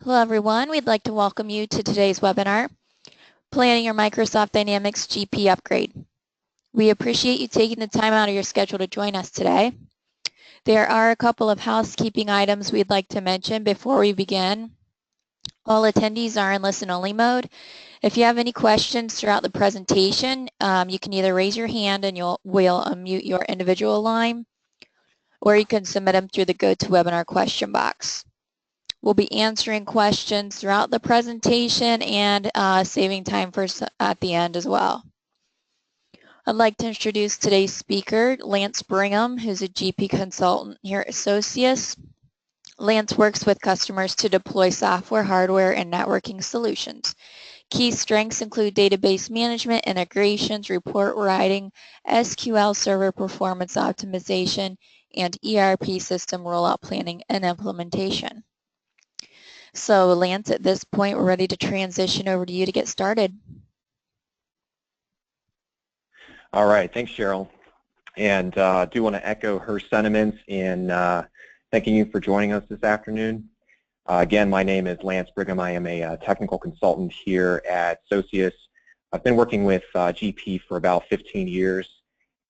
Hello everyone, we'd like to welcome you to today's webinar, Planning Your Microsoft Dynamics GP Upgrade. We appreciate you taking the time out of your schedule to join us today. There are a couple of housekeeping items we'd like to mention before we begin. All attendees are in listen-only mode. If you have any questions throughout the presentation, you can either raise your hand and we'll unmute your individual line, or you can submit them through the GoToWebinar question box. We'll be answering questions throughout the presentation and saving time for at the end as well. I'd like to introduce today's speaker, Lance Brigham, who's a GP consultant here at Socius. Lance works with customers to deploy software, hardware, and networking solutions. Key strengths include database management, integrations, report writing, SQL server performance optimization, and ERP system rollout planning and implementation. So Lance, at this point, we're ready to transition over to you to get started. All right, thanks, Cheryl. And I do want to echo her sentiments in thanking you for joining us this afternoon. Again, my name is Lance Brigham. I am a technical consultant here at Socius. I've been working with GP for about 15 years,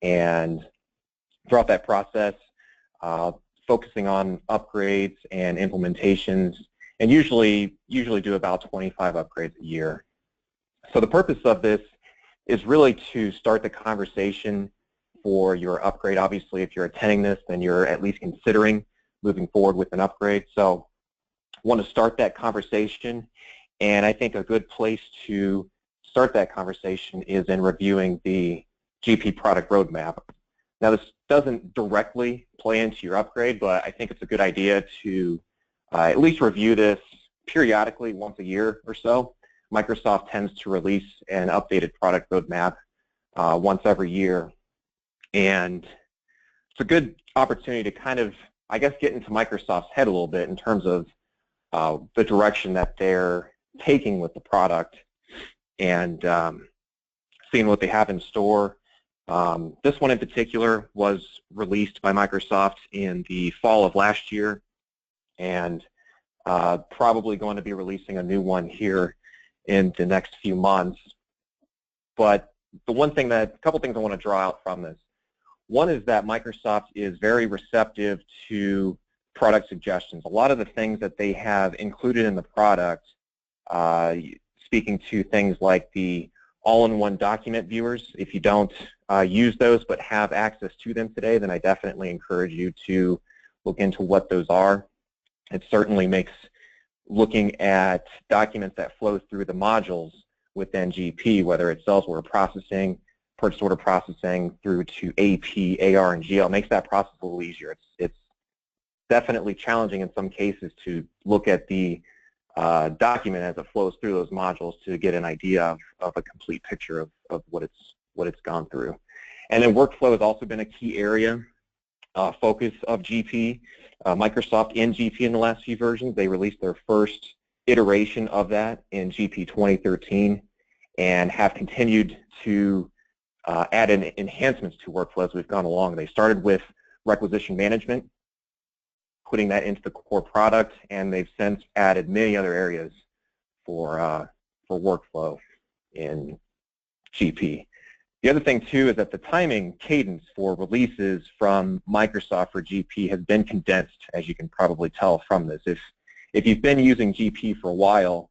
and throughout that process, focusing on upgrades and implementations, and usually do about 25 upgrades a year. So the purpose of this is really to start the conversation for your upgrade. Obviously, if you're attending this, then you're at least considering moving forward with an upgrade. So I want to start that conversation, and I think a good place to start that conversation is in reviewing the GP product roadmap. Now, this doesn't directly play into your upgrade, but I think it's a good idea to at least review this periodically once a year or so. Microsoft tends to release an updated product roadmap once every year. And it's a good opportunity to kind of, I guess, get into Microsoft's head a little bit in terms of the direction that they're taking with the product and seeing what they have in store. This one in particular was released by Microsoft in the fall of last year, and probably going to be releasing a new one here in the next few months. But the couple things I want to draw out from this. One is that Microsoft is very receptive to product suggestions. A lot of the things that they have included in the product, speaking to things like the all-in-one document viewers. If you don't use those but have access to them today, then I definitely encourage you to look into what those are. It certainly makes looking at documents that flow through the modules within GP, whether it's sales order processing, purchase order processing, through to AP, AR, and GL, makes that process a little easier. It's definitely challenging in some cases to look at the document as it flows through those modules to get an idea of a complete picture of what it's gone through. And then workflow has also been a key area focus of GP. Microsoft in GP in the last few versions, they released their first iteration of that in GP 2013 and have continued to add in enhancements to workflows as we've gone along. They started with requisition management, putting that into the core product, and they've since added many other areas for workflow in GP. The other thing, too, is that the timing cadence for releases from Microsoft for GP has been condensed, as you can probably tell from this. If you've been using GP for a while,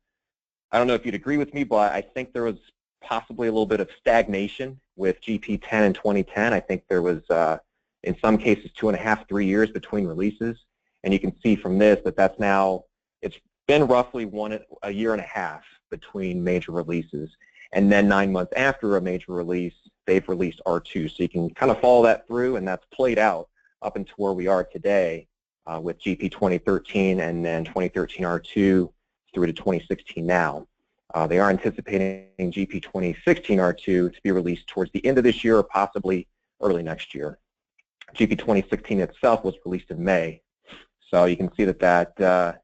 I don't know if you'd agree with me, but I think there was possibly a little bit of stagnation with GP 10 and 2010. I think there was, in some cases, 2.5, 3 years between releases. And you can see from this that that's now, it's been roughly a year and a half between major releases. And then 9 months after a major release, they've released R2. So you can kind of follow that through, and that's played out up into where we are today with GP 2013 and then 2013 R2 through to 2016 now. They are anticipating GP 2016 R2 to be released towards the end of this year or possibly early next year. GP 2016 itself was released in May. So you can see that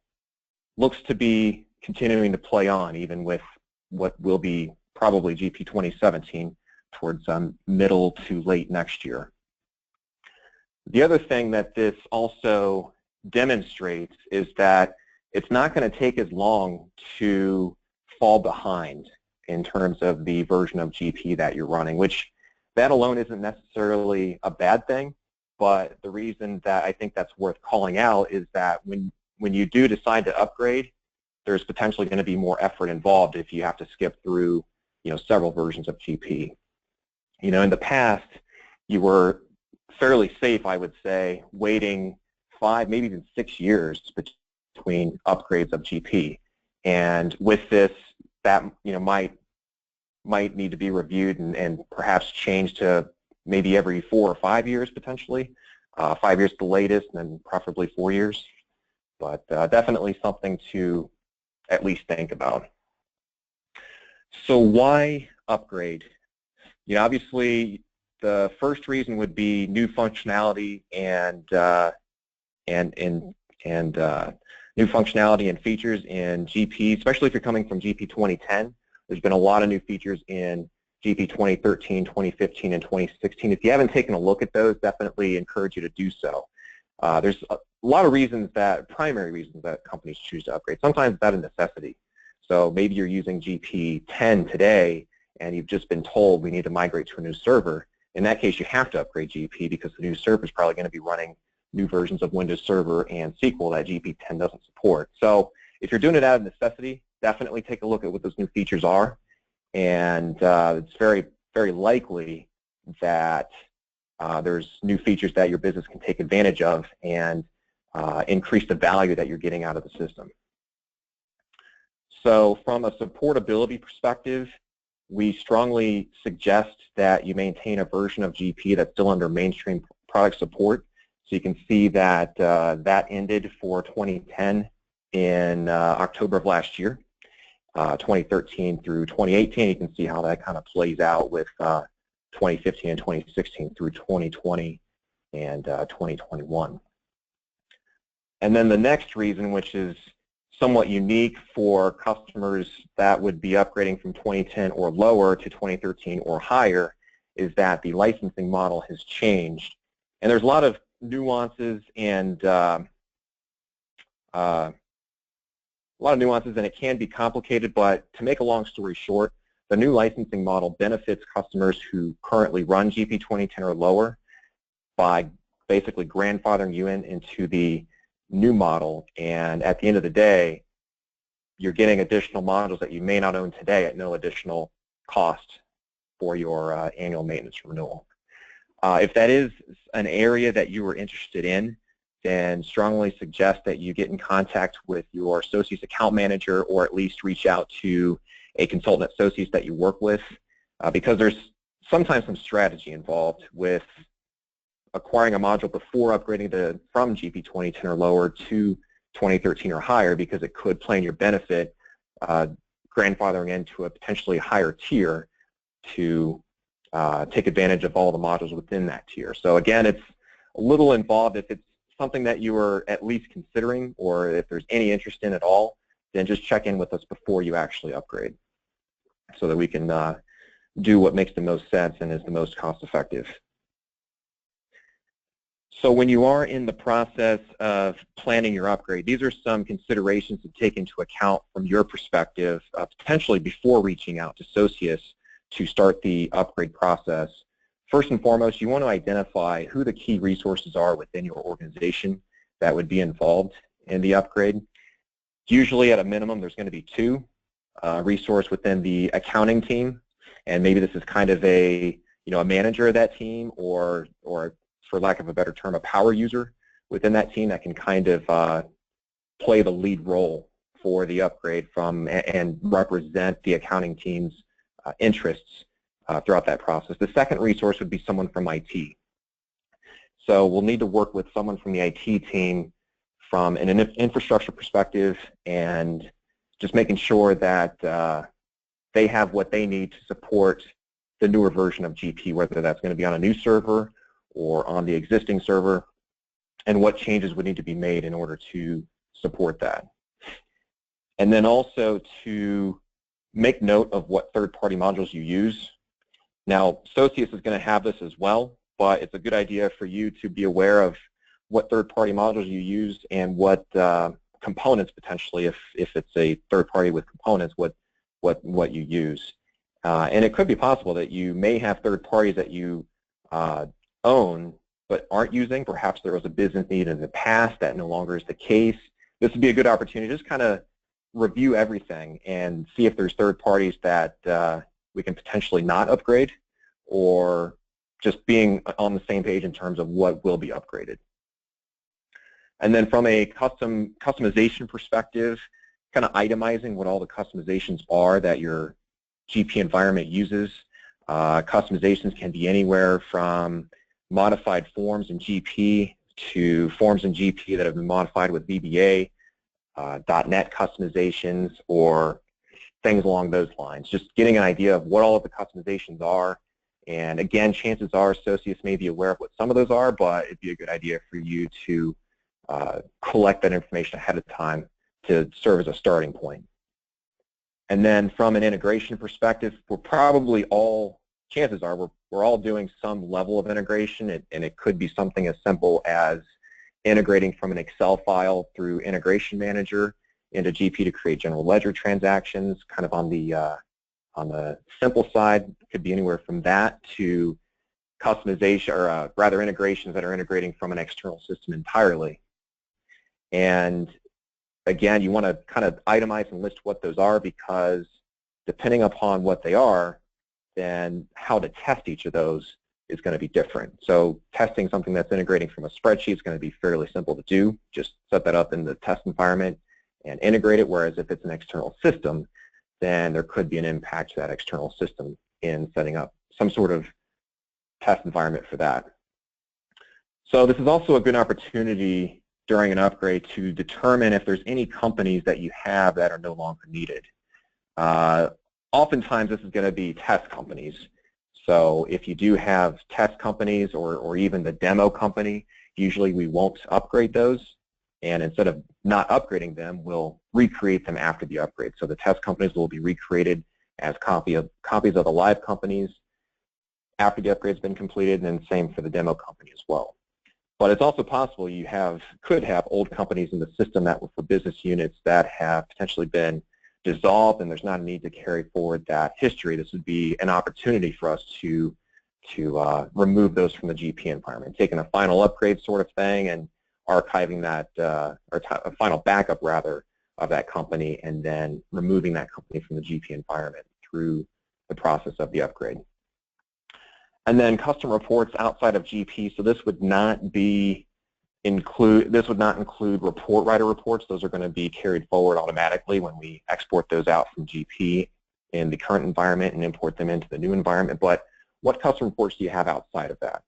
looks to be continuing to play on, even with what will be probably GP 2017 towards middle to late next year. The other thing that this also demonstrates is that it's not going to take as long to fall behind in terms of the version of GP that you're running, which that alone isn't necessarily a bad thing, but the reason that I think that's worth calling out is that when you do decide to upgrade, there's potentially going to be more effort involved if you have to skip through, several versions of GP. In the past, you were fairly safe, I would say, waiting 5, maybe even 6 years between upgrades of GP. And with this, that might need to be reviewed and perhaps changed to maybe every 4 or 5 years potentially. 5 years the latest, and then preferably 4 years. But definitely something to at least think about. So why upgrade? Obviously, the first reason would be new functionality and new functionality and features in GP, especially if you're coming from GP 2010. There's been a lot of new features in GP 2013, 2015, and 2016. If you haven't taken a look at those, definitely encourage you to do so. There's a lot of reasons primary reasons that companies choose to upgrade. Sometimes it's out of necessity. So maybe you're using GP 10 today, and you've just been told we need to migrate to a new server. In that case, you have to upgrade GP because the new server is probably going to be running new versions of Windows Server and SQL that GP 10 doesn't support. So if you're doing it out of necessity, definitely take a look at what those new features are. And it's very, very likely that there's new features that your business can take advantage of and increase the value that you're getting out of the system. So from a supportability perspective, we strongly suggest that you maintain a version of GP that's still under mainstream product support. So you can see that that ended for 2010 in October of last year. 2013 through 2018, you can see how that kind of plays out with 2015 and 2016 through 2020 and 2021. And then the next reason, which is somewhat unique for customers that would be upgrading from 2010 or lower to 2013 or higher, is that the licensing model has changed. And there's a lot of nuances and it can be complicated, but to make a long story short, the new licensing model benefits customers who currently run GP 2010 or lower by basically grandfathering you into the new model, and at the end of the day, you're getting additional modules that you may not own today at no additional cost for your annual maintenance renewal. If that is an area that you are interested in, then strongly suggest that you get in contact with your Socius account manager, or at least reach out to a consultant at Socius that you work with, because there's sometimes some strategy involved with acquiring a module before upgrading from GP 2010 or lower to 2013 or higher, because it could play in your benefit grandfathering into a potentially higher tier to take advantage of all the modules within that tier. So again, it's a little involved. If it's something that you are at least considering, or if there's any interest in at all, then just check in with us before you actually upgrade so that we can do what makes the most sense and is the most cost effective. So when you are in the process of planning your upgrade, these are some considerations to take into account from your perspective, potentially before reaching out to Socius to start the upgrade process. First and foremost, you want to identify who the key resources are within your organization that would be involved in the upgrade. Usually at a minimum, there's going to be 2. A resource within the accounting team, and maybe this is kind of a manager of that team, or for lack of a better term, a power user within that team that can kind of play the lead role for the upgrade and represent the accounting team's interests throughout that process. The second resource would be someone from IT. So we'll need to work with someone from the IT team from an infrastructure perspective, and just making sure that they have what they need to support the newer version of GP, whether that's going to be on a new server or on the existing server, and what changes would need to be made in order to support that. And then also to make note of what third-party modules you use. Now, Socius is going to have this as well, but it's a good idea for you to be aware of what third-party modules you use and what components potentially, if it's a third party with components, what you use. And it could be possible that you may have third parties that you own but aren't using. Perhaps there was a business need in the past that no longer is the case. This would be a good opportunity to just kind of review everything and see if there's third parties that we can potentially not upgrade, or just being on the same page in terms of what will be upgraded. And then from a customization perspective, kind of itemizing what all the customizations are that your GP environment uses. Customizations can be anywhere from modified forms in GP to forms in GP that have been modified with VBA, .NET customizations, or things along those lines. Just getting an idea of what all of the customizations are. And again, chances are Socius may be aware of what some of those are, but it'd be a good idea for you to collect that information ahead of time to serve as a starting point. And then from an integration perspective, we're probably all, chances are we're all doing some level of integration, and it could be something as simple as integrating from an Excel file through Integration Manager into GP to create general ledger transactions. Kind of on the simple side, it could be anywhere from that to customization, or rather integrations that are integrating from an external system entirely. And again, you want to kind of itemize and list what those are, because depending upon what they are, then how to test each of those is going to be different. So testing something that's integrating from a spreadsheet is going to be fairly simple to do. Just set that up in the test environment and integrate it, whereas if it's an external system, then there could be an impact to that external system in setting up some sort of test environment for that. So this is also a good opportunity during an upgrade to determine if there's any companies that you have that are no longer needed. Oftentimes this is going to be test companies. So if you do have test companies or even the demo company, usually we won't upgrade those. And instead of not upgrading them, we'll recreate them after the upgrade. So the test companies will be recreated as copies of the live companies after the upgrade's been completed, and then same for the demo company as well. But it's also possible you could have old companies in the system that were for business units that have potentially been dissolved, and there's not a need to carry forward that history. This would be an opportunity for us to remove those from the GP environment, taking a final upgrade sort of thing and archiving that, or a final backup rather, of that company, and then removing that company from the GP environment through the process of the upgrade. And then custom reports outside of GP. So this would not include report writer reports. Those are going to be carried forward automatically when we export those out from GP in the current environment and import them into the new environment. But what custom reports do you have outside of that?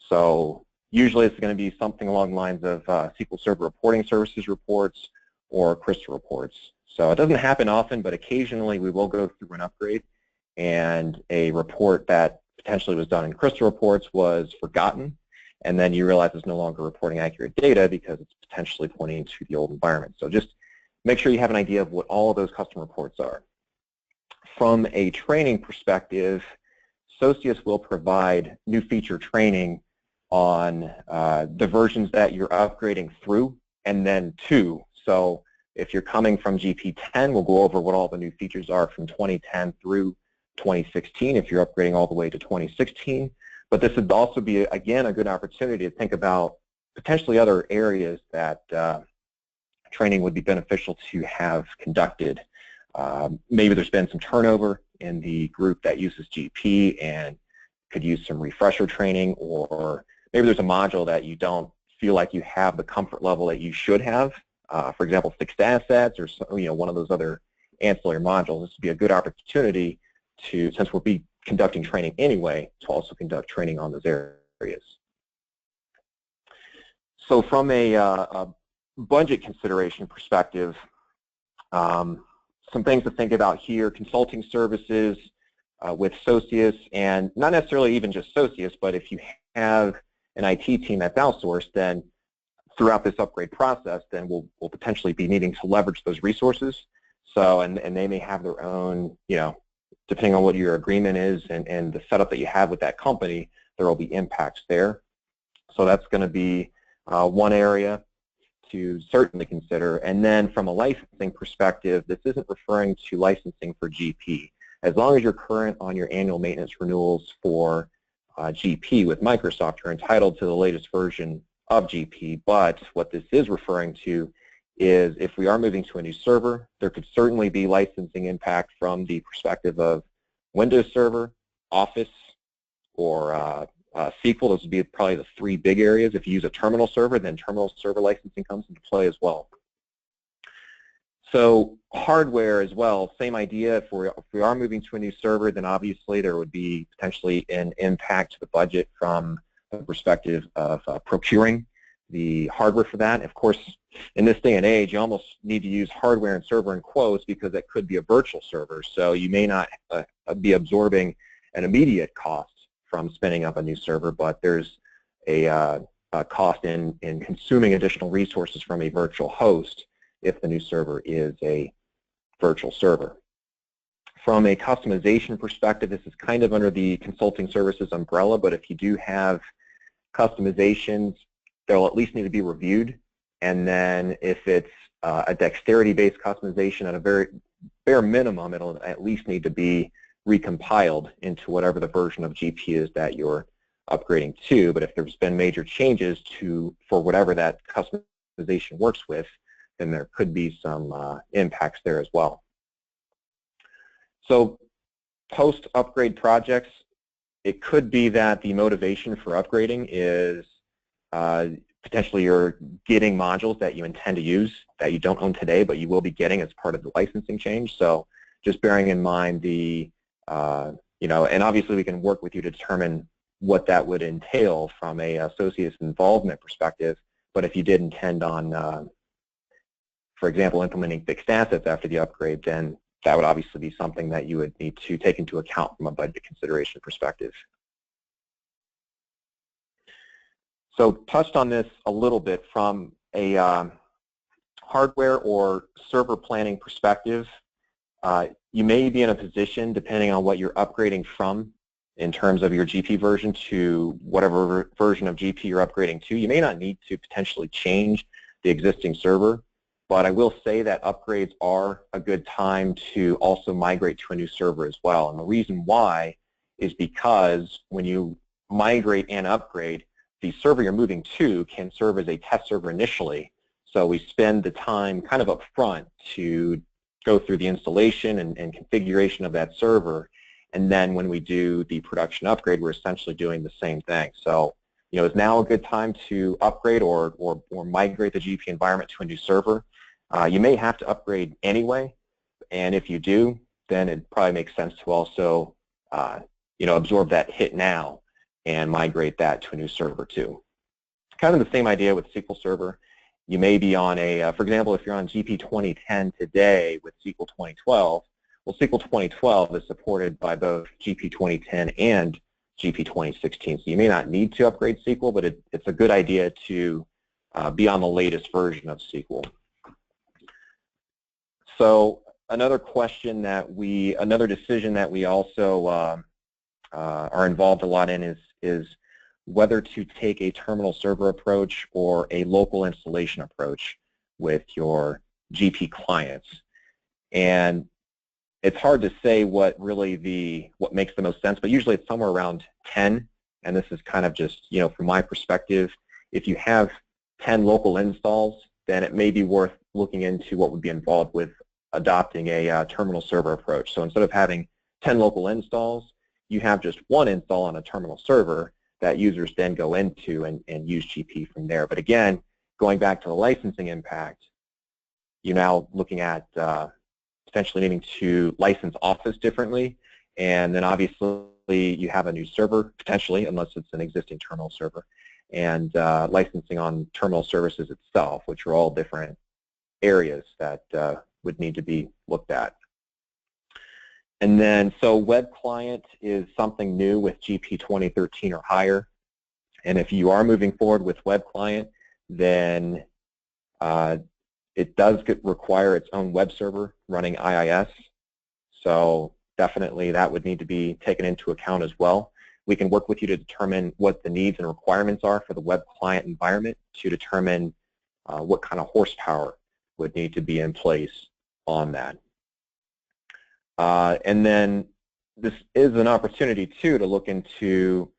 So usually it's going to be something along the lines of SQL Server Reporting Services reports or Crystal reports. So it doesn't happen often, but occasionally we will go through an upgrade and a report that potentially was done in Crystal reports was forgotten, and then you realize it's no longer reporting accurate data because it's potentially pointing to the old environment. So just make sure you have an idea of what all of those custom reports are. From a training perspective, Socius will provide new feature training on the versions that you're upgrading through and then to. So if you're coming from GP 10, we'll go over what all the new features are from 2010 through 2016 if you're upgrading all the way to 2016. But this would also be, again, a good opportunity to think about potentially other areas that training would be beneficial to have conducted. Maybe there's been some turnover in the group that uses GP and could use some refresher training, or maybe there's a module that you don't feel like you have the comfort level that you should have. For example, fixed assets or one of those other ancillary modules. This would be a good opportunity to, since we'll be conducting training anyway, to also conduct training on those areas. So from a budget consideration perspective, some things to think about here: consulting services with Socius, and not necessarily even just Socius, but if you have an IT team that's outsourced, then throughout this upgrade process, then we'll potentially be needing to leverage those resources. So, and they may have their own, depending on what your agreement is and the setup that you have with that company, there will be impacts there. So that's going to be one area to certainly consider. And then from a licensing perspective, this isn't referring to licensing for GP. As long as you're current on your annual maintenance renewals for GP with Microsoft, you're entitled to the latest version of GP. But what this is referring to is if we are moving to a new server, there could certainly be licensing impact from the perspective of Windows Server, Office, or SQL. Those would be probably the three big areas. If you use a terminal server, then terminal server licensing comes into play as well. So hardware as well, same idea. If we are moving to a new server, then obviously there would be potentially an impact to the budget from the perspective of procuring the hardware for that. Of course, in this day and age, you almost need to use hardware and server in quotes because it could be a virtual server. So you may not be absorbing an immediate cost from spinning up a new server, but there's a cost in consuming additional resources from a virtual host if the new server is a virtual server. From a customization perspective, this is kind of under the consulting services umbrella, but if you do have customizations, they'll at least need to be reviewed. And then if it's a dexterity-based customization, at a very bare minimum, it'll at least need to be recompiled into whatever the version of GP is that you're upgrading to. But if there's been major changes for whatever that customization works with, then there could be some impacts there as well. So post-upgrade projects, it could be that the motivation for upgrading is potentially you're getting modules that you intend to use that you don't own today, but you will be getting as part of the licensing change. So just bearing in mind the, and obviously we can work with you to determine what that would entail from a Socius involvement perspective. But if you did intend on, for example, implementing fixed assets after the upgrade, then that would obviously be something that you would need to take into account from a budget consideration perspective. So touched on this a little bit from a hardware or server planning perspective. You may be in a position, depending on what you're upgrading from in terms of your GP version to whatever version of GP you're upgrading to, you may not need to potentially change the existing server. But I will say that upgrades are a good time to also migrate to a new server as well. And the reason why is because when you migrate and upgrade, the server you're moving to can serve as a test server initially. So we spend the time kind of up front to go through the installation and configuration of that server. And then when we do the production upgrade, we're essentially doing the same thing. So, is now a good time to upgrade or migrate the GP environment to a new server? You may have to upgrade anyway, and if you do, then it probably makes sense to also, absorb that hit now and migrate that to a new server too. Kind of the same idea with SQL Server. You may be on for example, if you're on GP 2010 today with SQL 2012, well, SQL 2012 is supported by both GP 2010 and GP 2016, so you may not need to upgrade SQL, but it's a good idea to be on the latest version of SQL. So another decision that we also are involved a lot in is whether to take a terminal server approach or a local installation approach with your GP clients. And it's hard to say what makes the most sense, but usually it's somewhere around 10. And this is kind of just, from my perspective, if you have 10 local installs, then it may be worth looking into what would be involved with adopting a terminal server approach. So instead of having 10 local installs, you have just one install on a terminal server that users then go into and use GP from there. But again, going back to the licensing impact, you're now looking at potentially needing to license Office differently, and then obviously you have a new server, potentially, unless it's an existing terminal server, and licensing on terminal services itself, which are all different areas that would need to be looked at. And then, so web client is something new with GP 2013 or higher. And if you are moving forward with web client, then it does require its own web server running IIS. So definitely that would need to be taken into account as well. We can work with you to determine what the needs and requirements are for the web client environment to determine what kind of horsepower would need to be in place on that. And then this is an opportunity too to look into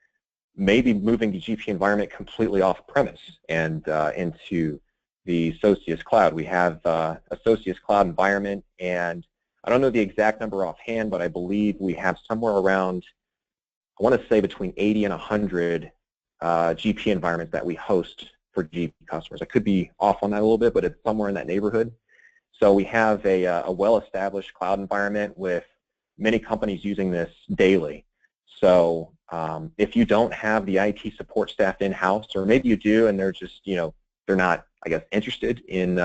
maybe moving the GP environment completely off premise and into the Socius cloud. We have a Socius cloud environment, and I don't know the exact number offhand, but I believe we have somewhere around, I want to say between 80 and 100 GP environments that we host for GP customers. I could be off on that a little bit, but it's somewhere in that neighborhood. So we have a well-established cloud environment with many companies using this daily. So if you don't have the IT support staff in-house, or maybe you do and they're just, they're not, I guess, interested in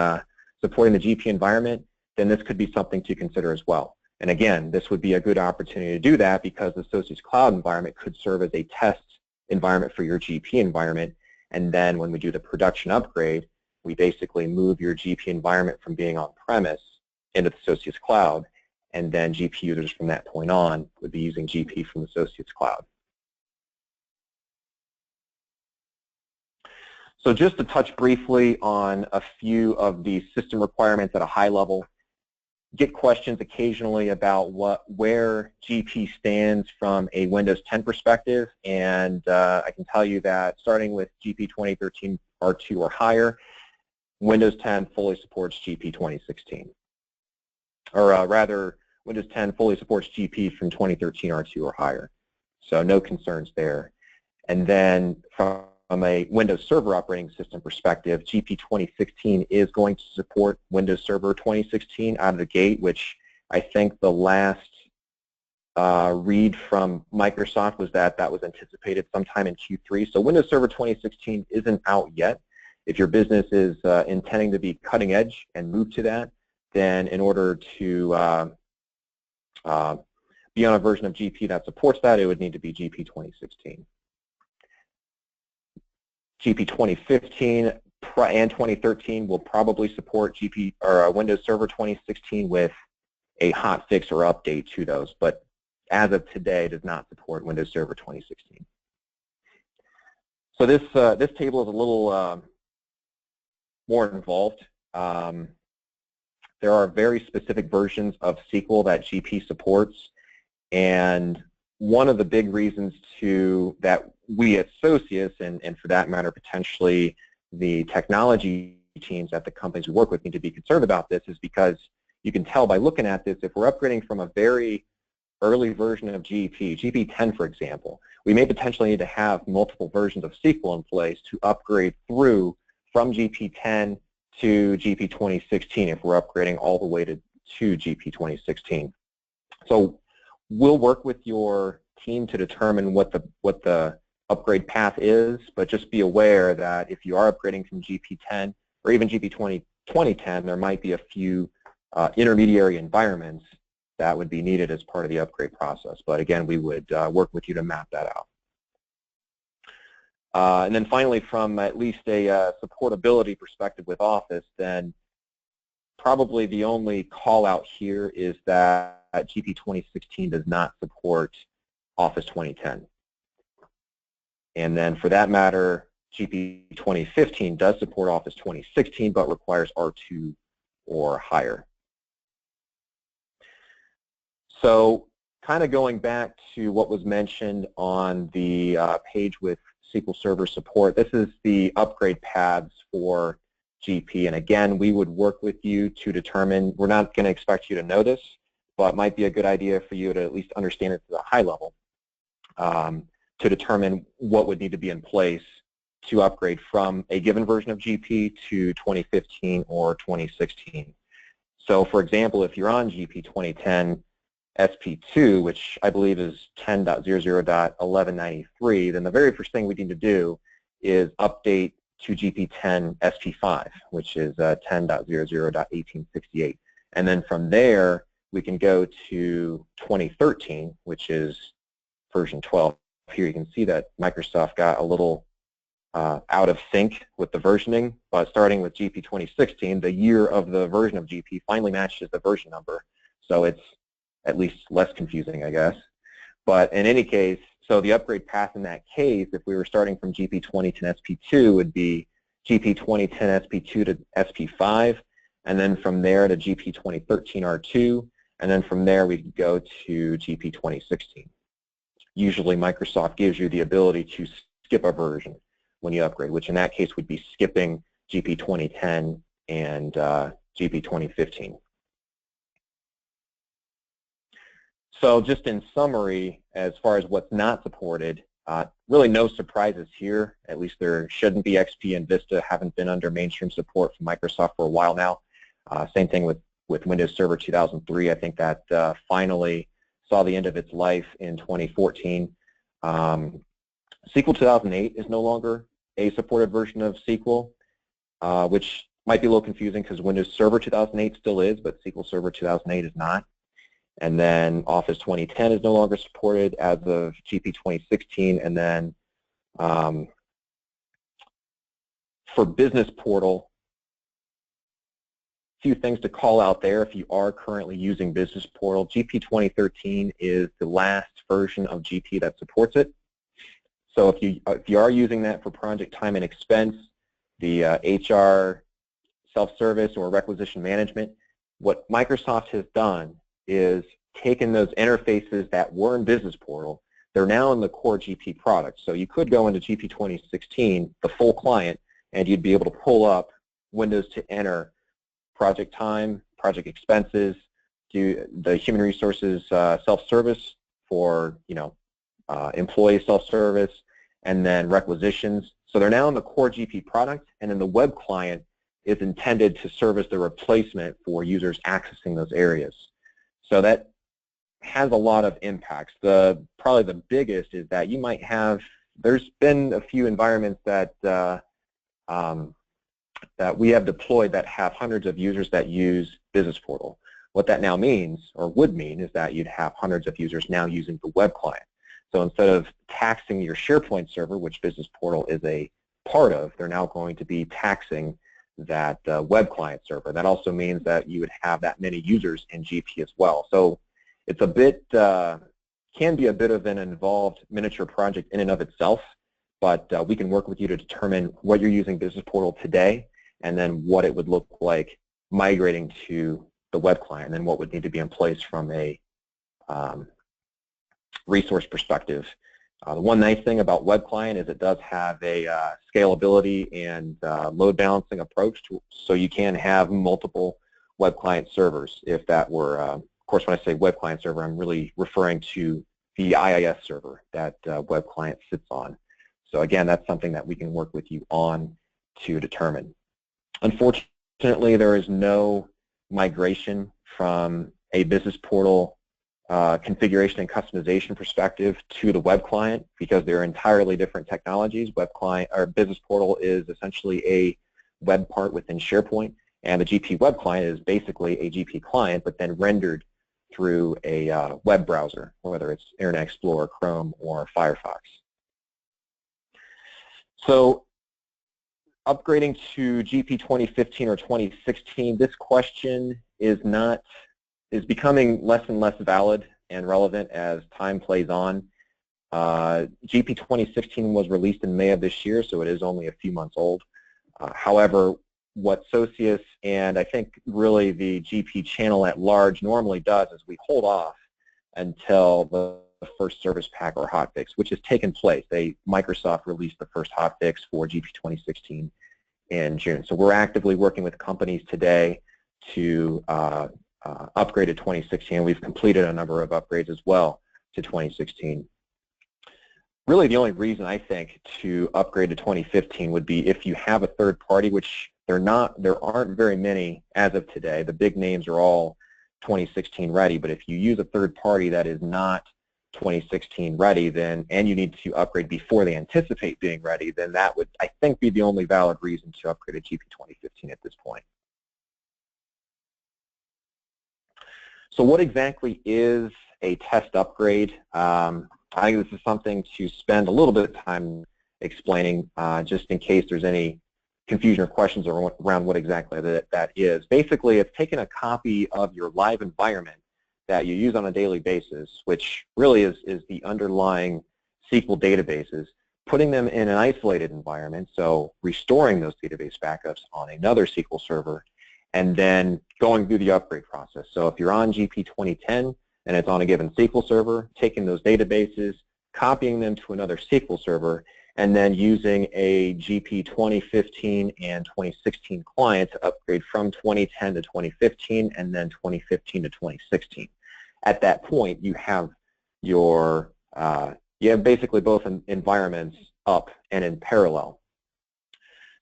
supporting the GP environment, then this could be something to consider as well. And again, this would be a good opportunity to do that because the Socius cloud environment could serve as a test environment for your GP environment. And then when we do the production upgrade, we basically move your GP environment from being on-premise into the Socius cloud, and then GP users from that point on would be using GP from the Socius cloud. So just to touch briefly on a few of the system requirements at a high level, get questions occasionally about where GP stands from a Windows 10 perspective, and I can tell you that starting with GP 2013 R2 or higher, Windows 10 fully supports GP 2016. Or rather, Windows 10 fully supports GP from 2013 R2 or higher. So no concerns there. And then from a Windows Server operating system perspective, GP 2016 is going to support Windows Server 2016 out of the gate, which I think the last read from Microsoft was that was anticipated sometime in Q3. So Windows Server 2016 isn't out yet. If your business is intending to be cutting edge and move to that, then in order to be on a version of GP that supports that, it would need to be GP 2016. GP 2015 and 2013 will probably support GP or Windows Server 2016 with a hot fix or update to those, but as of today, it does not support Windows Server 2016. So this table is a little more involved. There are very specific versions of SQL that GP supports, and one of the big reasons that we at Socius, and for that matter potentially the technology teams at the companies we work with need to be concerned about this, is because you can tell by looking at this, if we're upgrading from a very early version of GP, GP 10 for example, we may potentially need to have multiple versions of SQL in place to upgrade through from GP 10 to GP 2016 if we're upgrading all the way to GP 2016. So we'll work with your team to determine what the upgrade path is, but just be aware that if you are upgrading from GP 10 or even GP 2010, there might be a few intermediary environments that would be needed as part of the upgrade process. But again, we would work with you to map that out. And then finally, from at least a supportability perspective with Office, then probably the only call out here is that GP 2016 does not support Office 2010. And then for that matter, GP 2015 does support Office 2016, but requires R2 or higher. So kind of going back to what was mentioned on the page with SQL Server support, this is the upgrade paths for GP. And again, we would work with you to determine, we're not going to expect you to know this, but it might be a good idea for you to at least understand it to a high level to determine what would need to be in place to upgrade from a given version of GP to 2015 or 2016. So for example, if you're on GP 2010 SP2, which I believe is 10.00.1193, then the very first thing we need to do is update to GP10 SP5, which is 10.00.1868. And then from there, we can go to 2013, which is version 12. Here you can see that Microsoft got a little out of sync with the versioning, but starting with GP 2016, the year of the version of GP finally matches the version number. So it's at least less confusing, I guess. But in any case, so the upgrade path in that case, if we were starting from GP 2010 SP2, would be GP 2010 SP2 to SP5, and then from there to GP 2013 R2, and then from there we could go to GP 2016. Usually Microsoft gives you the ability to skip a version when you upgrade, which in that case would be skipping GP 2010 and GP 2015. So just in summary, as far as what's not supported, really no surprises here. At least there shouldn't be. XP and Vista haven't been under mainstream support from Microsoft for a while now. Same thing with Windows Server 2003. I think that finally saw the end of its life in 2014. SQL 2008 is no longer a supported version of SQL, which might be a little confusing because Windows Server 2008 still is, but SQL Server 2008 is not. And then Office 2010 is no longer supported as of GP 2016. And then for Business Portal, a few things to call out there. If you are currently using Business Portal, GP 2013 is the last version of GP that supports it. So if you are using that for project time and expense, the HR self-service or requisition management, what Microsoft has done is taken those interfaces that were in Business Portal. They're now in the core GP product. So you could go into GP 2016, the full client, and you'd be able to pull up windows to enter project time, project expenses, do the human resources self-service for employee self-service, and then requisitions. So they're now in the core GP product, and then the web client is intended to serve as the replacement for users accessing those areas. So that has a lot of impacts. Probably the biggest is that you might have, there's been a few environments that that we have deployed that have hundreds of users that use Business Portal. What that now means, or would mean, is that you'd have hundreds of users now using the web client. So instead of taxing your SharePoint server, which Business Portal is a part of, they're now going to be taxing that web client server. That also means that you would have that many users in GP as well. So it's a bit, can be a bit of an involved miniature project in and of itself, but we can work with you to determine what you're using Business Portal today and then what it would look like migrating to the web client and then what would need to be in place from a resource perspective. The one nice thing about web client is it does have a scalability and load balancing approach, so you can have multiple web client servers if that were, of course when I say web client server I'm really referring to the IIS server that web client sits on. So again, that's something that we can work with you on to determine. Unfortunately, there is no migration from a Business Portal configuration and customization perspective to the web client because they're entirely different technologies. Web client or Business Portal is essentially a web part within SharePoint, and the GP web client is basically a GP client, but then rendered through a web browser, whether it's Internet Explorer, Chrome, or Firefox. So upgrading to GP 2015 or 2016, this question is becoming less and less valid and relevant as time plays on. GP 2016 was released in May of this year, so it is only a few months old. However, what Socius and I think really the GP channel at large normally does is we hold off until the first service pack or hotfix, which has taken place. Microsoft released the first hotfix for GP 2016 in June. So we're actively working with companies today to upgrade to 2016. We've completed a number of upgrades as well to 2016. Really the only reason I think to upgrade to 2015 would be if you have a third party, which there aren't very many as of today. The big names are all 2016 ready, but if you use a third party that is not 2016 ready, then and you need to upgrade before they anticipate being ready, then that would, I think, be the only valid reason to upgrade to GP 2015 at this point. So what exactly is a test upgrade? I think this is something to spend a little bit of time explaining just in case there's any confusion or questions around what exactly that is. Basically, it's taking a copy of your live environment that you use on a daily basis, which really is the underlying SQL databases, putting them in an isolated environment, so restoring those database backups on another SQL server, and then going through the upgrade process. So if you're on GP 2010 and it's on a given SQL server, taking those databases, copying them to another SQL server, and then using a GP 2015 and 2016 client to upgrade from 2010 to 2015 and then 2015 to 2016. At that point, you have your you have basically both environments up and in parallel.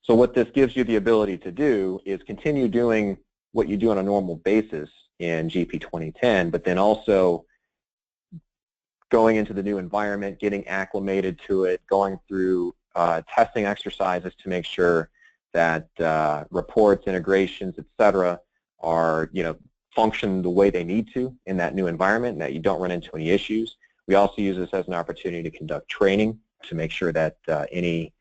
So what this gives you the ability to do is continue doing what you do on a normal basis in GP 2010, but then also going into the new environment, getting acclimated to it, going through testing exercises to make sure that reports, integrations, etc., are function the way they need to in that new environment, and that you don't run into any issues. We also use this as an opportunity to conduct training to make sure that any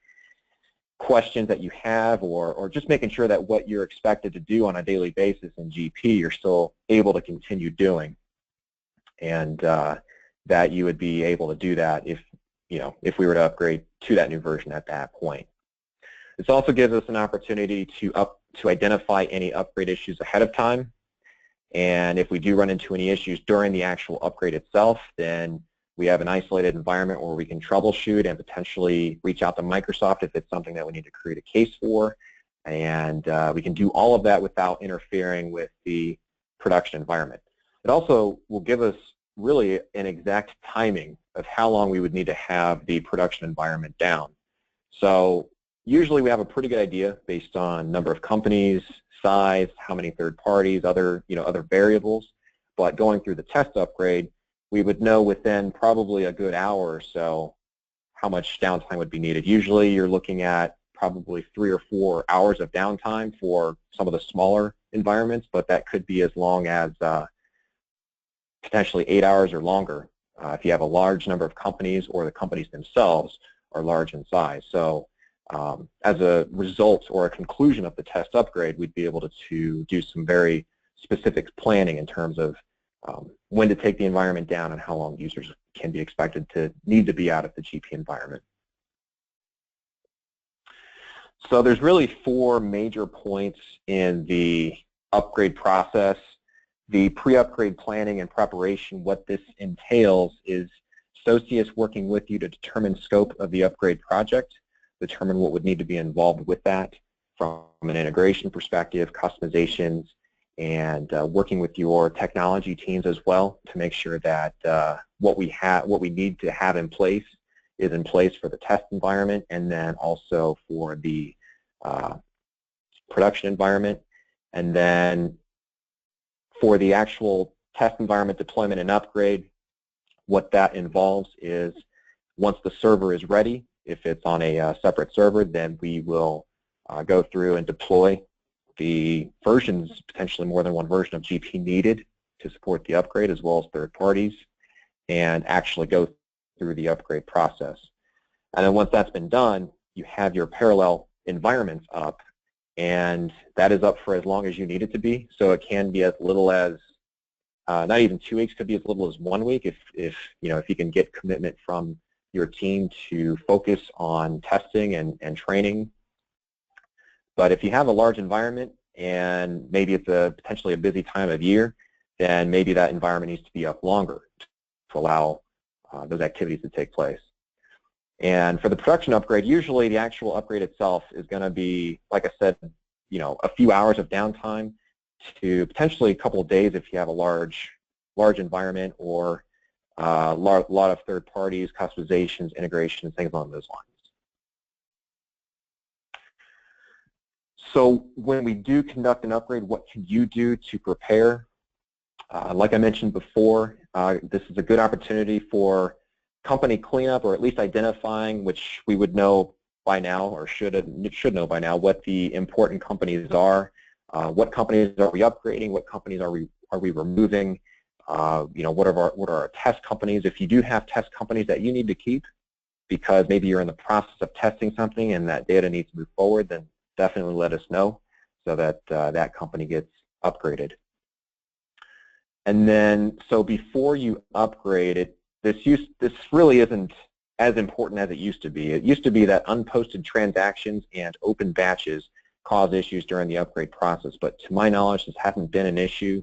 questions that you have, or just making sure that what you're expected to do on a daily basis in GP, you're still able to continue doing, and that you would be able to do that if we were to upgrade to that new version at that point. This also gives us an opportunity to identify any upgrade issues ahead of time, and if we do run into any issues during the actual upgrade itself, then we have an isolated environment where we can troubleshoot and potentially reach out to Microsoft if it's something that we need to create a case for, and we can do all of that without interfering with the production environment. It also will give us really an exact timing of how long we would need to have the production environment down. So usually we have a pretty good idea based on number of companies, size, how many third parties, other variables, but going through the test upgrade, we would know within probably a good hour or so how much downtime would be needed. Usually you're looking at probably 3 or 4 hours of downtime for some of the smaller environments, but that could be as long as potentially 8 hours or longer if you have a large number of companies or the companies themselves are large in size. So as a result or a conclusion of the test upgrade, we'd be able to do some very specific planning in terms of when to take the environment down and how long users can be expected to need to be out of the GP environment. So there's really 4 major points in the upgrade process. The pre-upgrade planning and preparation, what this entails is Socius working with you to determine scope of the upgrade project, determine what would need to be involved with that from an integration perspective, customizations, and working with your technology teams as well to make sure that what we need to have in place is in place for the test environment, and then also for the production environment. And then for the actual test environment deployment and upgrade, what that involves is once the server is ready, if it's on a separate server, then we will go through and deploy the versions, potentially more than one version of GP needed to support the upgrade, as well as third parties, and actually go through the upgrade process. And then once that's been done, you have your parallel environments up, and that is up for as long as you need it to be. So it can be as little as not even 2 weeks, could be as little as 1 week if you can get commitment from your team to focus on testing and training. But if you have a large environment and maybe it's potentially a busy time of year, then maybe that environment needs to be up longer to allow those activities to take place. And for the production upgrade, usually the actual upgrade itself is going to be, like I said, a few hours of downtime to potentially a couple of days if you have a large environment, or a lot of third parties, customizations, integrations, things along those lines. So when we do conduct an upgrade, what can you do to prepare? Like I mentioned before, this is a good opportunity for company cleanup, or at least identifying, which we would know by now, or should know by now, what the important companies are. What companies are we upgrading? What companies are we removing? What are our test companies? If you do have test companies that you need to keep because maybe you're in the process of testing something and that data needs to move forward, then definitely let us know so that that company gets upgraded. And then, so before you upgrade it, this really isn't as important as it used to be. It used to be that unposted transactions and open batches cause issues during the upgrade process, but to my knowledge, this hasn't been an issue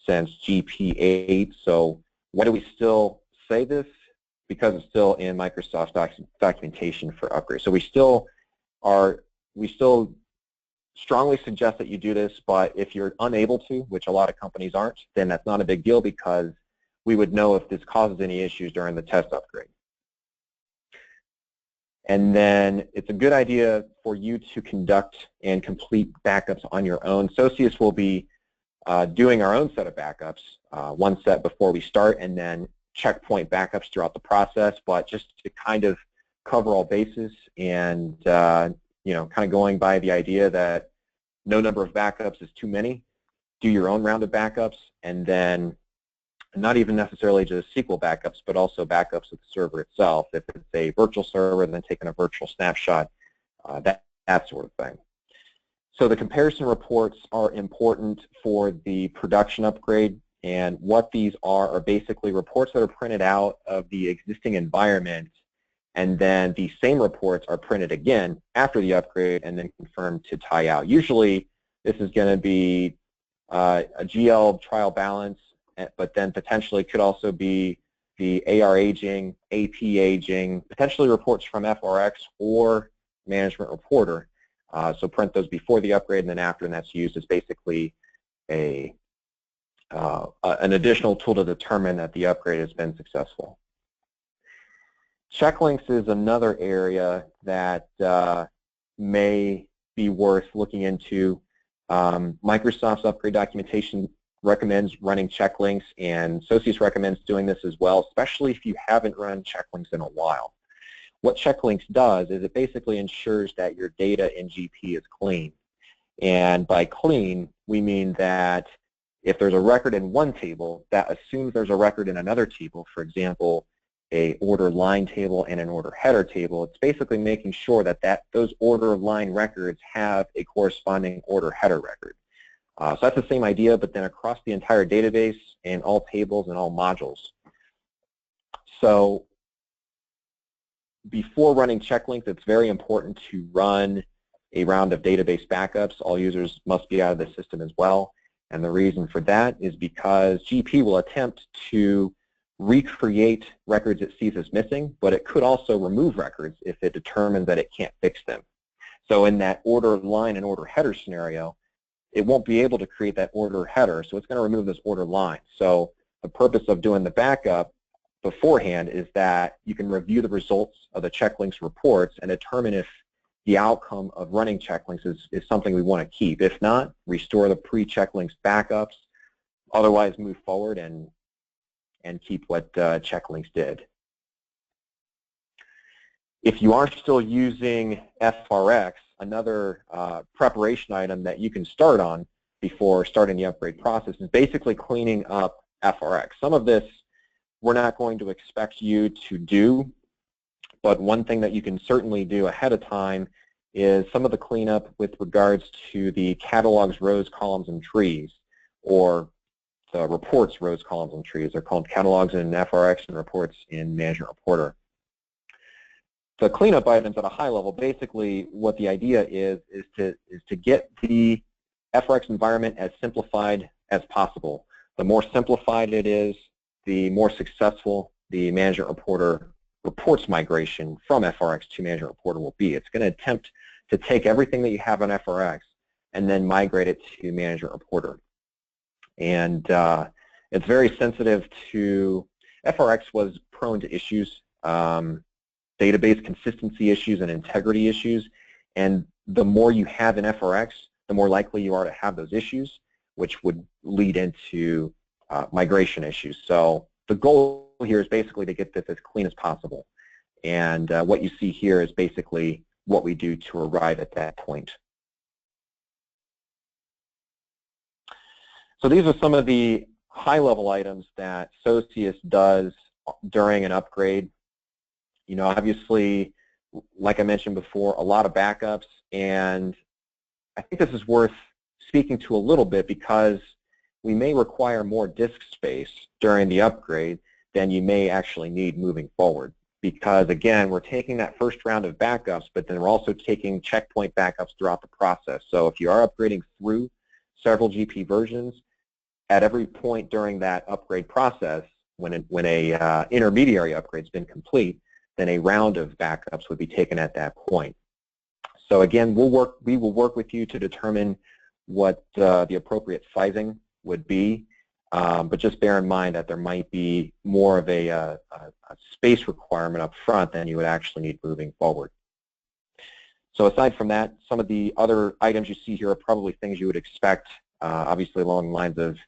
since GP8. So why do we still say this? Because it's still in Microsoft's documentation for upgrades. So we still strongly suggest that you do this, but if you're unable to, which a lot of companies aren't, then that's not a big deal because we would know if this causes any issues during the test upgrade. And then it's a good idea for you to conduct and complete backups on your own. Socius will be doing our own set of backups, one set before we start, and then checkpoint backups throughout the process. But just to kind of cover all bases and kind of going by the idea that no number of backups is too many, do your own round of backups, and then not even necessarily just SQL backups, but also backups of the server itself. If it's a virtual server, then taking a virtual snapshot, that sort of thing. So the comparison reports are important for the production upgrade, and what these are basically reports that are printed out of the existing environment, and then the same reports are printed again after the upgrade and then confirmed to tie out. Usually this is going to be a GL trial balance, but then potentially could also be the AR aging, AP aging, potentially reports from FRX or management reporter. So print those before the upgrade and then after, and that's used as basically an additional tool to determine that the upgrade has been successful. Checklinks is another area that may be worth looking into. Microsoft's upgrade documentation recommends running checklinks, and Socius recommends doing this as well, especially if you haven't run checklinks in a while. What checklinks does is it basically ensures that your data in GP is clean. And by clean, we mean that if there's a record in one table, that assumes there's a record in another table. For example, a order line table and an order header table. It's basically making sure that those order line records have a corresponding order header record. So that's the same idea, but then across the entire database and all tables and all modules. So before running checklinks, it's very important to run a round of database backups. All users must be out of the system as well. And the reason for that is because GP will attempt to recreate records it sees as missing, but it could also remove records if it determines that it can't fix them. So in that order line and order header scenario, it won't be able to create that order header, so it's going to remove this order line. So the purpose of doing the backup beforehand is that you can review the results of the checklinks reports and determine if the outcome of running checklinks is something we want to keep. If not, restore the pre-checklinks backups, otherwise move forward and keep what checklinks did. If you are still using FRX, another preparation item that you can start on before starting the upgrade process is basically cleaning up FRX. Some of this we're not going to expect you to do, but one thing that you can certainly do ahead of time is some of the cleanup with regards to the catalogs, rows, columns, and trees, or the reports, rows, columns, and trees. They're called catalogs in FRX and reports in Management Reporter. The cleanup items at a high level, basically what the idea is to get the FRX environment as simplified as possible. The more simplified it is, the more successful the Management Reporter reports migration from FRX to Management Reporter will be. It's going to attempt to take everything that you have on FRX and then migrate it to Management Reporter. And it's very sensitive to, FRX was prone to issues, database consistency issues and integrity issues, and the more you have in FRX, the more likely you are to have those issues, which would lead into migration issues. So the goal here is basically to get this as clean as possible, and what you see here is basically what we do to arrive at that point. So these are some of the high-level items that Socius does during an upgrade. You know, obviously, like I mentioned before, a lot of backups, and I think this is worth speaking to a little bit because we may require more disk space during the upgrade than you may actually need moving forward. because, again, we're taking that first round of backups, but then we're also taking checkpoint backups throughout the process. So if you are upgrading through several GP versions, at every point during that upgrade process, when a intermediary upgrade's been complete, then a round of backups would be taken at that point. So again, we will work with you to determine what the appropriate sizing would be, but just bear in mind that there might be more of a space requirement up front than you would actually need moving forward. So aside from that, some of the other items you see here are probably things you would expect, obviously along the lines of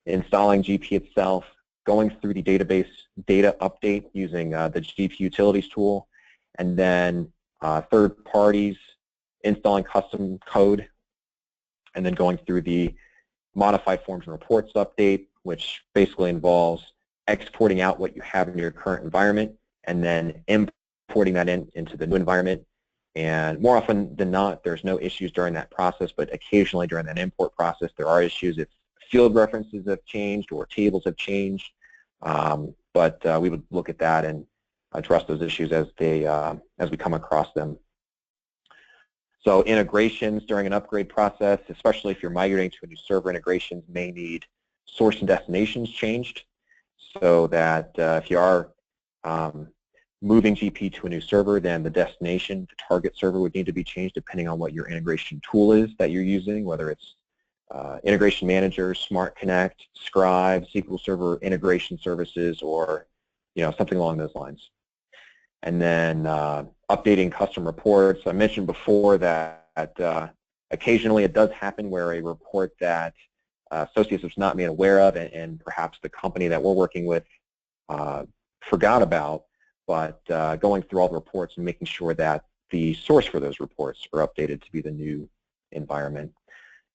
installing GP itself, going through the database data update using the GP utilities tool, and then third parties, installing custom code, and then going through the modified forms and reports update, which basically involves exporting out what you have in your current environment and then importing that into the new environment. And more often than not, there's no issues during that process, but occasionally during that import process, there are issues if field references have changed or tables have changed. But we would look at that and address those issues as we come across them. So integrations during an upgrade process, especially if you're migrating to a new server, integrations may need source and destinations changed, so that if you are moving GP to a new server, then the destination, the target server, would need to be changed depending on what your integration tool is that you're using, whether it's Integration Manager, Smart Connect, Scribe, SQL Server Integration Services, or something along those lines. And then updating custom reports. I mentioned before that occasionally it does happen where a report that Socius was not made aware of and perhaps the company that we're working with forgot about, but going through all the reports and making sure that the source for those reports are updated to be the new environment.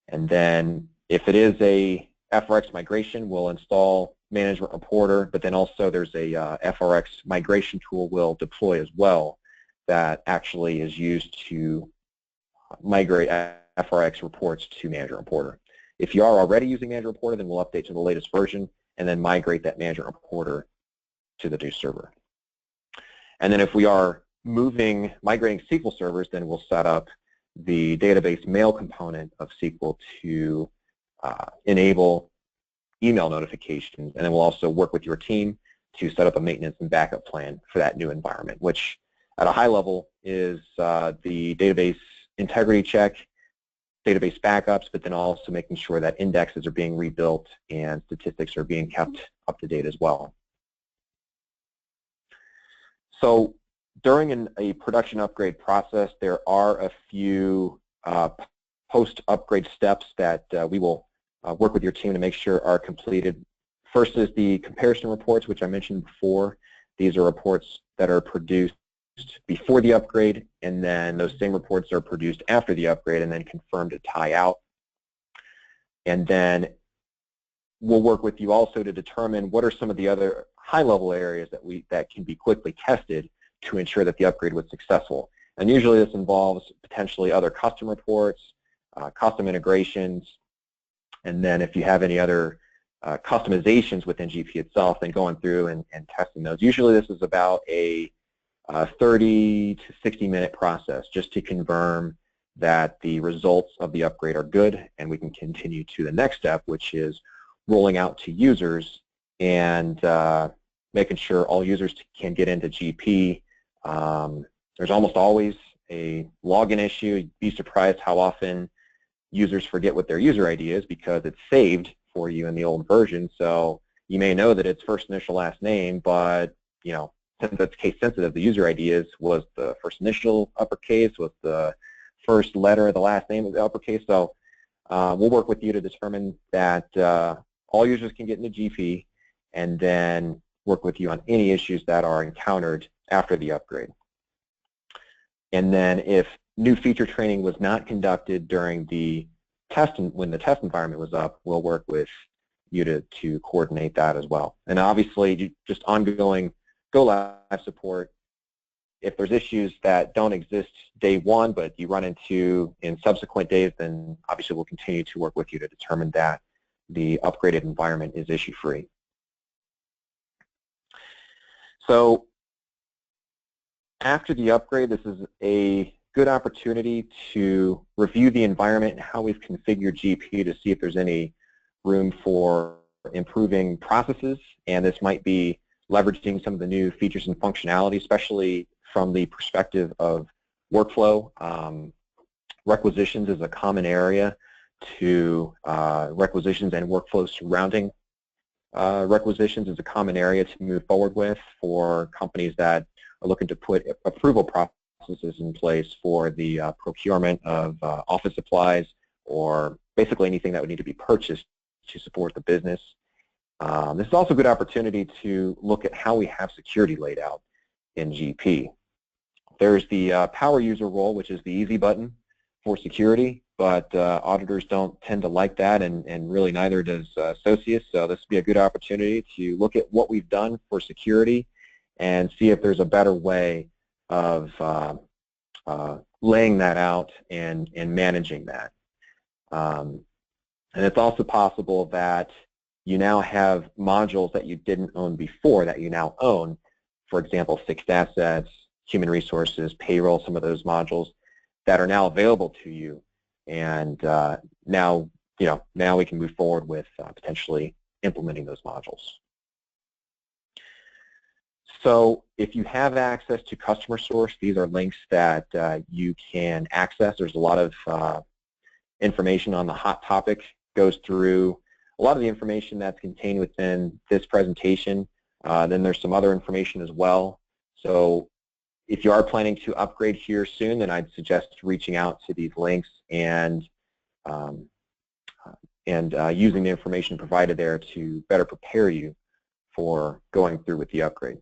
And then if it is a FRX migration, we'll install Management Reporter, but then also there's a FRX migration tool we'll deploy as well that actually is used to migrate FRX reports to Management Reporter. If you are already using Management Reporter, then we'll update to the latest version and then migrate that Management Reporter to the new server. And then if we are migrating SQL servers, then we'll set up the database mail component of SQL to enable email notifications, and then we'll also work with your team to set up a maintenance and backup plan for that new environment, which at a high level is the database integrity check, database backups, but then also making sure that indexes are being rebuilt and statistics are being kept up to date as well. So during a production upgrade process, there are a few post-upgrade steps that we will work with your team to make sure are completed. First is the comparison reports, which I mentioned before. These are reports that are produced before the upgrade, and then those same reports are produced after the upgrade and then confirmed to tie out. And then we'll work with you also to determine what are some of the other high-level areas that can be quickly tested to ensure that the upgrade was successful. And usually this involves potentially other custom reports, custom integrations, and then if you have any other customizations within GP itself, then going through and testing those. Usually this is about a 30 to 60-minute process just to confirm that the results of the upgrade are good, and we can continue to the next step, which is rolling out to users and making sure all users can get into GP. There's almost always a login issue. You'd be surprised how often users forget what their user ID is because it's saved for you in the old version. So you may know that it's first initial last name, but since it's case sensitive, the user ID was the first initial uppercase, was the first letter of the last name of the uppercase. So we'll work with you to determine that all users can get into GP, and then work with you on any issues that are encountered after the upgrade. And then if new feature training was not conducted during the test, when the test environment was up, we'll work with you to coordinate that as well. And obviously, just ongoing go-live support. If there's issues that don't exist day one, but you run into in subsequent days, then obviously we'll continue to work with you to determine that the upgraded environment is issue-free. So after the upgrade, this is a good opportunity to review the environment and how we've configured GP to see if there's any room for improving processes, and this might be leveraging some of the new features and functionality, especially from the perspective of workflow. Requisitions is a common area to requisitions, and workflows surrounding requisitions is a common area to move forward with for companies that are looking to put approval processes in place for the procurement of office supplies, or basically anything that would need to be purchased to support the business. This is also a good opportunity to look at how we have security laid out in GP. There's the power user role, which is the easy button for security, but auditors don't tend to like that, and really neither does Socius, so this would be a good opportunity to look at what we've done for security and see if there's a better way of laying that out and managing that. And it's also possible that you now have modules that you didn't own before that you now own. For example, fixed assets, human resources, payroll, some of those modules that are now available to you. And now we can move forward with potentially implementing those modules. So if you have access to Customer Source, these are links that you can access. There's a lot of information on the hot topic, goes through a lot of the information that's contained within this presentation. Then there's some other information as well. So if you are planning to upgrade here soon, then I'd suggest reaching out to these links and using the information provided there to better prepare you for going through with the upgrade.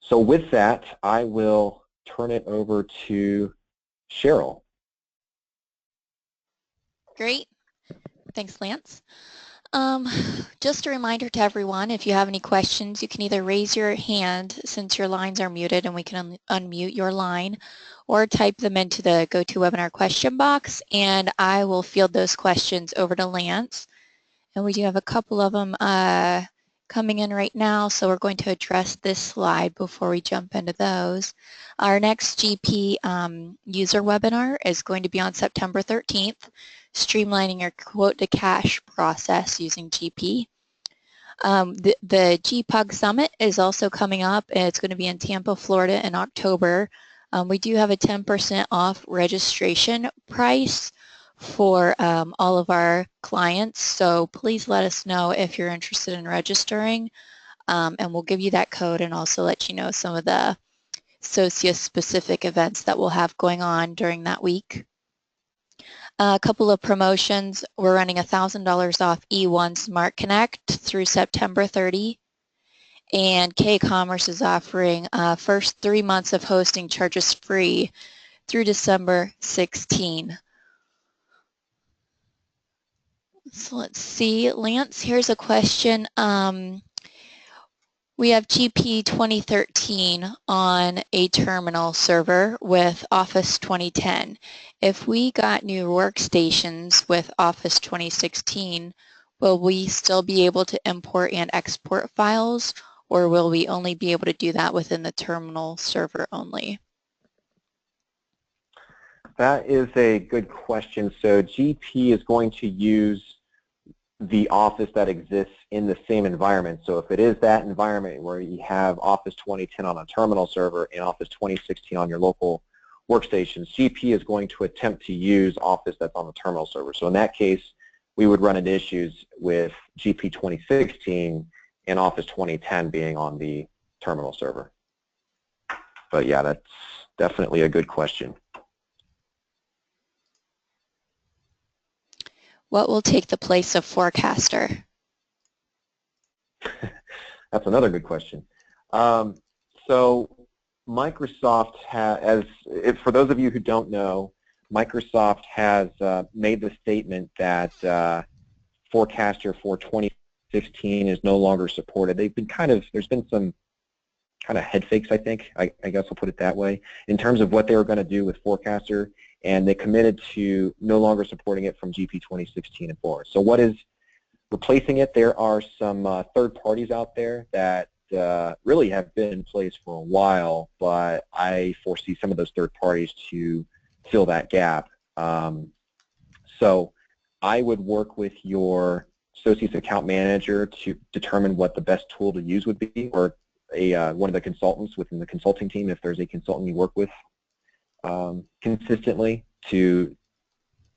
So with that, I will turn it over to Cheryl. Great. Thanks, Lance. Just a reminder to everyone, if you have any questions, you can either raise your hand since your lines are muted and we can unmute your line, or type them into the GoToWebinar question box, and I will field those questions over to Lance. And we do have a couple of them coming in right now, so we're going to address this slide before we jump into those. Our next GP user webinar is going to be on September 13th, streamlining your quote-to-cash process using GP. The GPUG Summit is also coming up. It's going to be in Tampa, Florida in October. We do have a 10% off registration price for all of our clients, so please let us know if you're interested in registering, and we'll give you that code and also let you know some of the Socius specific events that we'll have going on during that week. A couple of promotions. We're running $1,000 off E1 Smart Connect through September 30, and K-Commerce is offering first 3 months of hosting charges free through December 16. So let's see, Lance, here's a question. We have GP 2013 on a terminal server with Office 2010. If we got new workstations with Office 2016, will we still be able to import and export files, or will we only be able to do that within the terminal server only? That is a good question. So GP is going to use the Office that exists in the same environment. So if it is that environment where you have Office 2010 on a terminal server and Office 2016 on your local workstations, GP is going to attempt to use Office that's on the terminal server. So in that case, we would run into issues with GP 2016 and Office 2010 being on the terminal server. But yeah, that's definitely a good question. What will take the place of Forecaster? That's another good question. So Microsoft has, for those of you who don't know, Microsoft has made the statement that Forecaster for 2016 is no longer supported. They've been there's been some kind of head fakes, I think, I guess I'll put it that way, in terms of what they were going to do with Forecaster, and they committed to no longer supporting it from GP 2016 and forward. So what is replacing it? There are some third parties out there that really have been in place for a while, but I foresee some of those third parties to fill that gap. So I would work with your Socius account manager to determine what the best tool to use would be, or one of the consultants within the consulting team, if there's a consultant you work with consistently, to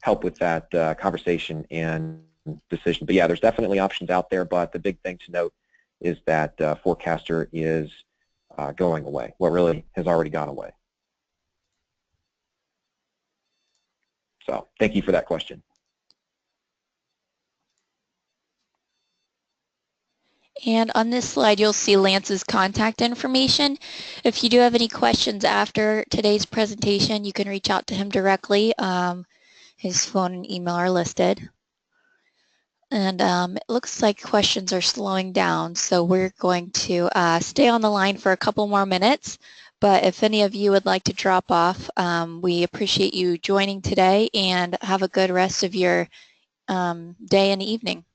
help with that conversation and decision. But yeah, there's definitely options out there, but the big thing to note is that Forecaster is going away. Well, really has already gone away. So thank you for that question. And on this slide, you'll see Lance's contact information. If you do have any questions after today's presentation, you can reach out to him directly. His phone and email are listed. And it looks like questions are slowing down, so we're going to stay on the line for a couple more minutes. But if any of you would like to drop off, we appreciate you joining today, and have a good rest of your day and evening.